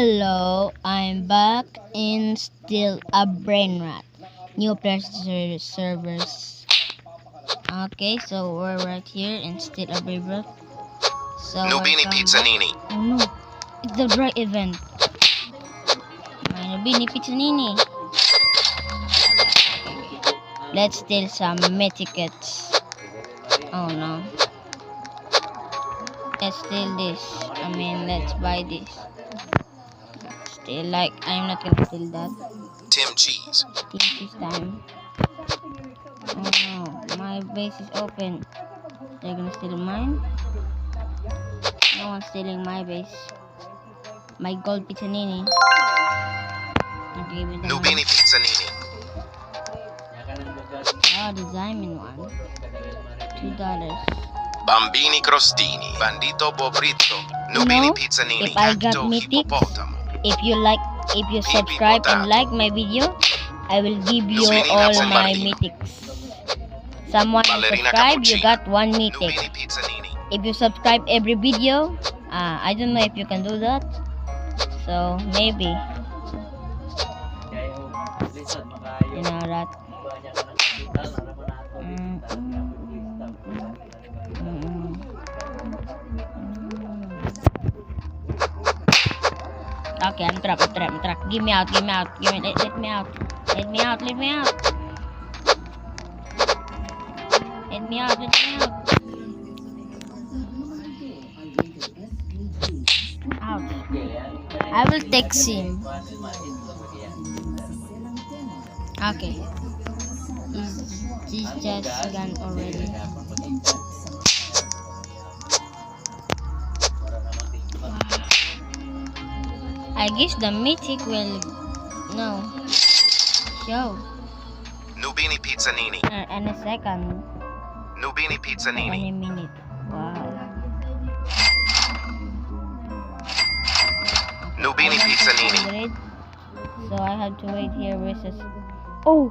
Hello, I'm back in still a brain rat. New servers. Okay, so we're right here in still a brain rat. So Nubini Pizzanini. Oh no, it's the dry event. My Nubini Pizzanini. Let's steal some tickets. Oh no. Let's steal this. Let's buy this. Still, I'm not gonna steal that. Tim Cheese. Tim Cheese time. Oh no, my base is open. They're gonna steal mine. No one's stealing my base. My gold pizzanini. Okay, with the Nubini Pizzanini. Oh, the diamond one. $2. Bambini Crostini. Bandito Bobrito. Nubini Pizzanini. If I got Acto mythics, Hippopotamo. if you subscribe and like my video, I will give you all my mythics. Someone subscribe, you got one mythic. Nubini Pizzanini. If you subscribe every video, I don't know if you can do that. So maybe you know that. Okay, I'm trapped. Give me out. Let me out. Let me out. Let me out. Out. I will text him. Okay. He's just gone already. I guess the mythic will show. Nubini Pizzanini. In a second. Nubini Pizzanini. Any minute. Wow. Nubini Pizzanini. So I have to wait here versus. Oh,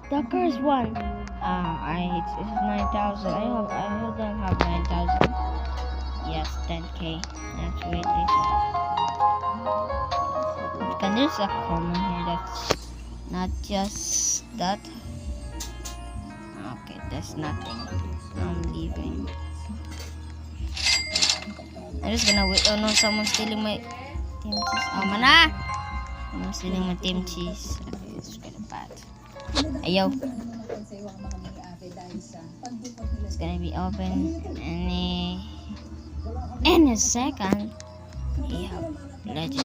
the curse one. It's 9,000. I don't have 9,000. Yes, 10k. Let's wait this. Can there's a common here that's not just that? Okay, there's nothing. I'm leaving. I'm just gonna wait. Oh no, someone's stealing my team cheese. Oh mana! Someone's stealing my team cheese. Okay, it's kind of bad. Ayo. It's gonna be open any second. Yeah, legend.